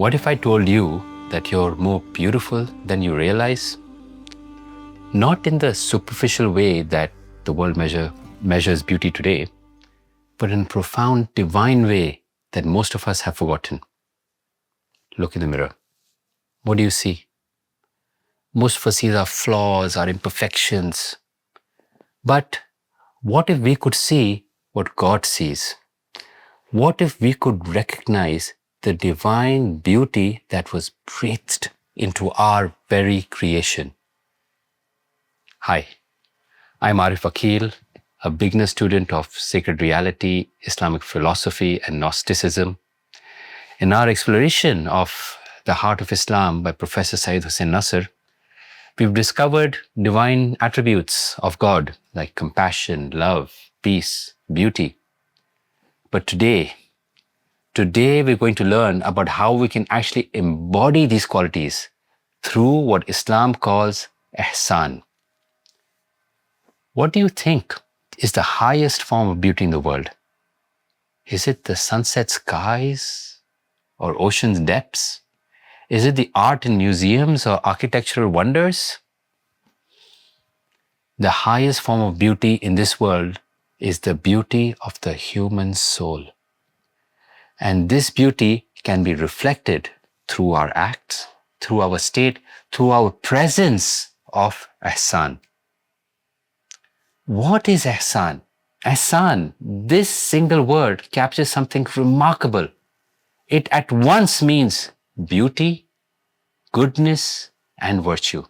What if I told you that you're more beautiful than you realize? Not in the superficial way that the world measures beauty today, but in a profound divine way that most of us have forgotten. Look in the mirror. What do you see? Most of us see our flaws, our imperfections. But what if we could see what God sees? What if we could recognize the divine beauty that was breathed into our very creation? Hi, I'm Arif Akil, a beginner student of sacred reality, Islamic philosophy, and Gnosticism. In our exploration of the heart of Islam by Professor Syed Hussain Nasr, we've discovered divine attributes of God like compassion, love, peace, beauty. But today we're going to learn about how we can actually embody these qualities through what Islam calls Ihsan. What do you think is the highest form of beauty in the world? Is it the sunset skies or ocean's depths? Is it the art in museums or architectural wonders? The highest form of beauty in this world is the beauty of the human soul. And this beauty can be reflected through our acts, through our state, through our presence of Ihsan. What is Ihsan? Ihsan, this single word captures something remarkable. It at once means beauty, goodness, and virtue.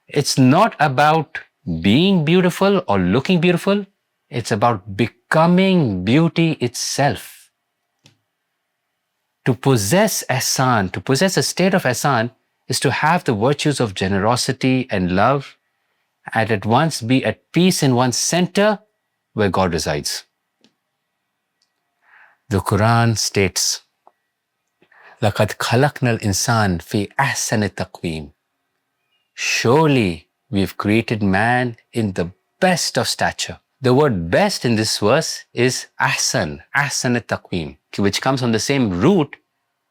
It's not about being beautiful or looking beautiful. It's about becoming beauty itself. To possess Ihsan, to possess a state of Ihsan, is to have the virtues of generosity and love and at once be at peace in one's center where God resides. The Quran states, لَقَدْ خَلَقْنَا الْإِنسَانَ فِي أَحْسَنِ تَقْوِيمٍ. Surely we've created man in the best of stature. The word best in this verse is ahsan, ahsan taqweem, which comes from the same root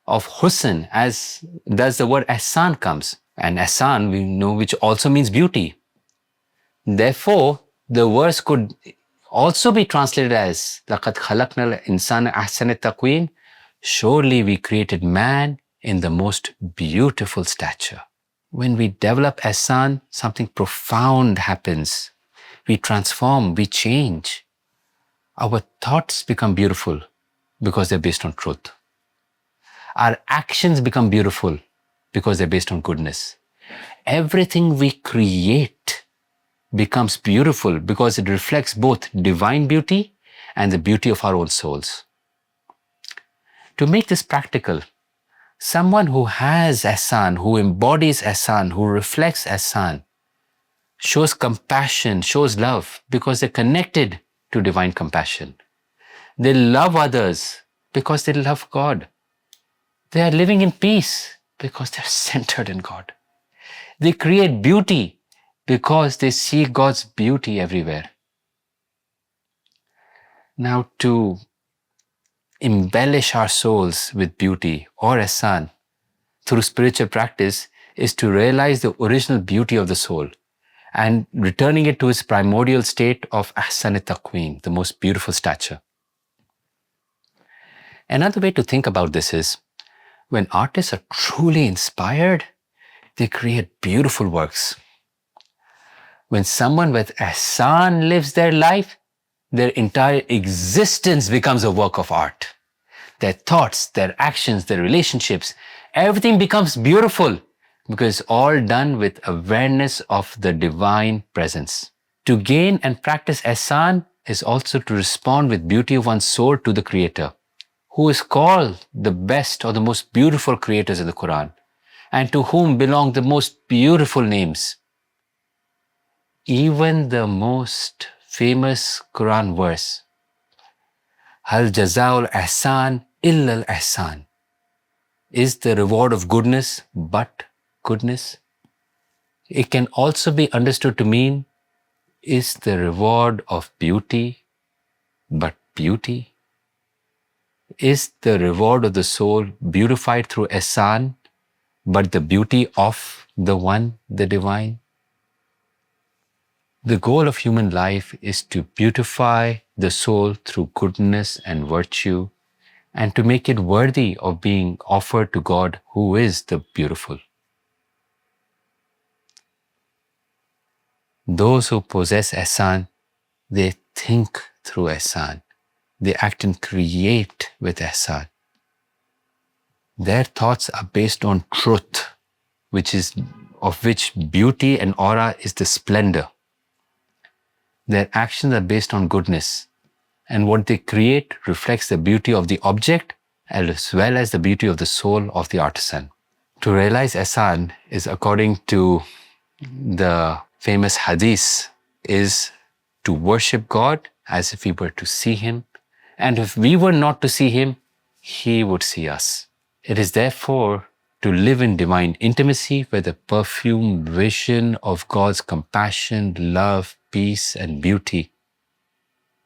of husn as does the word ihsan comes. And ihsan, we know, which also means beauty. Therefore, the verse could also be translated as لَقَدْ خَلَقْنَا الْإِنسَانَ أَحْسَنَ تَقْوِيمٍ. Surely we created man in the most beautiful stature. When we develop ihsan, something profound happens. We transform, we change. Our thoughts become beautiful because they're based on truth. Our actions become beautiful because they're based on goodness. Everything we create becomes beautiful because it reflects both divine beauty and the beauty of our own souls. To make this practical, someone who has Ihsan, who embodies Ihsan, who reflects Ihsan, shows compassion, shows love because they're connected to divine compassion. They love others because they love God. They are living in peace because they're centered in God. They create beauty because they see God's beauty everywhere. Now, to embellish our souls with beauty or Ihsan through spiritual practice is to realize the original beauty of the soul and returning it to its primordial state of ahsan taqweem, the most beautiful stature. Another way to think about this is, when artists are truly inspired, they create beautiful works. When someone with Ihsan lives their life, their entire existence becomes a work of art. Their thoughts, their actions, their relationships, everything becomes beautiful because all done with awareness of the divine presence. To gain and practice Ihsan is also to respond with beauty of one's soul to the Creator, who is called the best or the most beautiful creators in the Quran, and to whom belong the most beautiful names. Even the most famous Quran verse, Hal Jazaul Ihsan illa al-Ihsan, is the reward of goodness but goodness? It can also be understood to mean, is the reward of beauty but beauty? Is the reward of the soul beautified through ihsan, but the beauty of the One, the Divine? The goal of human life is to beautify the soul through goodness and virtue, and to make it worthy of being offered to God, who is the beautiful. Those who possess ihsan, they think through ihsan. They act and create with ihsan. Their thoughts are based on truth, of which beauty and aura is the splendor. Their actions are based on goodness, and what they create reflects the beauty of the object as well as the beauty of the soul of the artisan. To realize ihsan is, according to the famous hadith, is to worship God as if we were to see Him, and if we were not to see Him, He would see us. It is therefore to live in divine intimacy where the perfumed vision of God's compassion, love, peace, and beauty,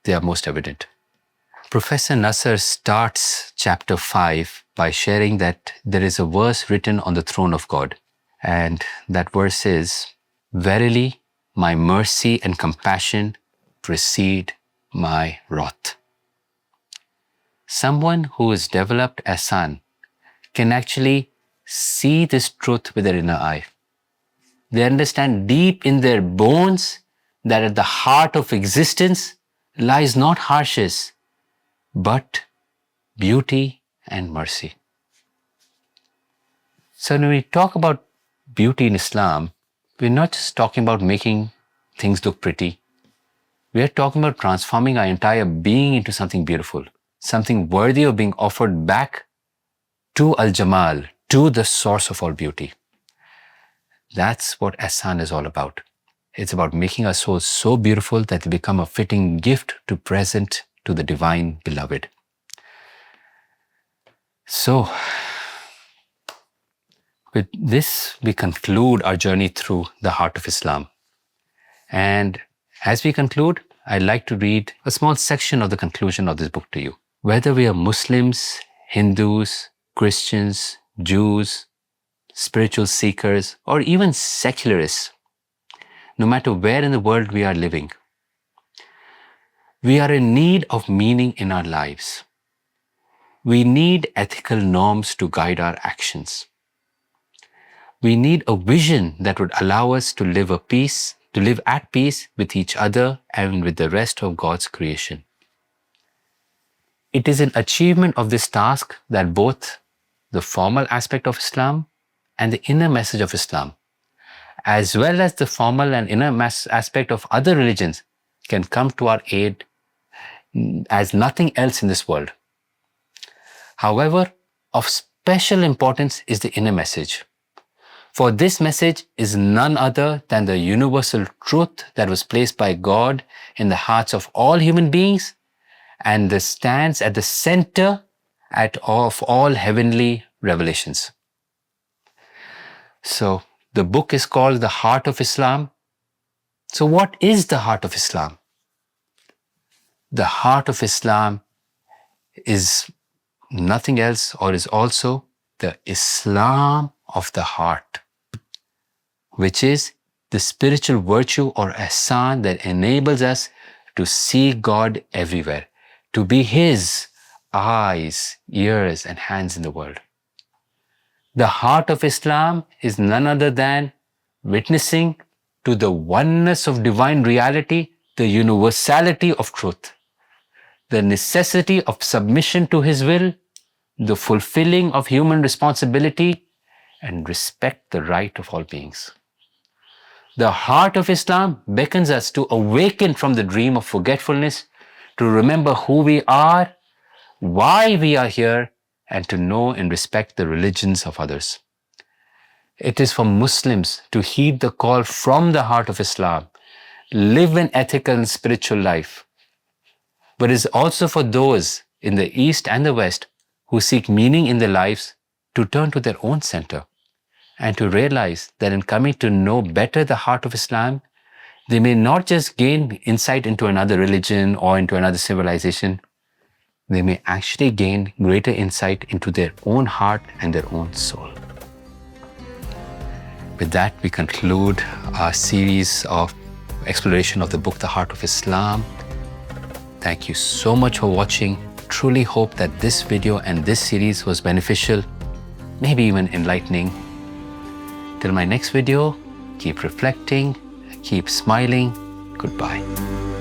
they are most evident. Professor Nasser starts chapter 5 by sharing that there is a verse written on the throne of God. And that verse is, "Verily, my mercy and compassion precede my wrath." Someone who has developed ihsan can actually see this truth with their inner eye. They understand deep in their bones that at the heart of existence lies not harshness, but beauty and mercy. So when we talk about beauty in Islam, we're not just talking about making things look pretty. We are talking about transforming our entire being into something beautiful, something worthy of being offered back to Al-Jamal, to the source of all beauty. That's what ihsan is all about. It's about making our souls so beautiful that they become a fitting gift to present to the divine beloved. So, with this, we conclude our journey through the heart of Islam. And as we conclude, I'd like to read a small section of the conclusion of this book to you. Whether we are Muslims, Hindus, Christians, Jews, spiritual seekers, or even secularists, no matter where in the world we are living, we are in need of meaning in our lives. We need ethical norms to guide our actions. We need a vision that would allow us to live at peace with each other and with the rest of God's creation. It is an achievement of this task that both the formal aspect of Islam and the inner message of Islam, as well as the formal and inner aspect of other religions, can come to our aid as nothing else in this world. However, of special importance is the inner message. For this message is none other than the universal truth that was placed by God in the hearts of all human beings and that stands at the center of all heavenly revelations. So, the book is called The Heart of Islam. So, what is the heart of Islam? The heart of Islam is nothing else, or is also the Islam of the heart, which is the spiritual virtue or ihsan that enables us to see God everywhere, to be His eyes, ears, and hands in the world. The heart of Islam is none other than witnessing to the oneness of divine reality, the universality of truth, the necessity of submission to His will, the fulfilling of human responsibility, and respect the right of all beings. The heart of Islam beckons us to awaken from the dream of forgetfulness, to remember who we are, why we are here, and to know and respect the religions of others. It is for Muslims to heed the call from the heart of Islam, live an ethical and spiritual life. But it is also for those in the East and the West who seek meaning in their lives to turn to their own center and to realize that in coming to know better the heart of Islam, they may not just gain insight into another religion or into another civilization, they may actually gain greater insight into their own heart and their own soul. With that, we conclude our series of exploration of the book, The Heart of Islam. Thank you so much for watching. Truly hope that this video and this series was beneficial, maybe even enlightening. Till my next video, keep reflecting, keep smiling. Goodbye.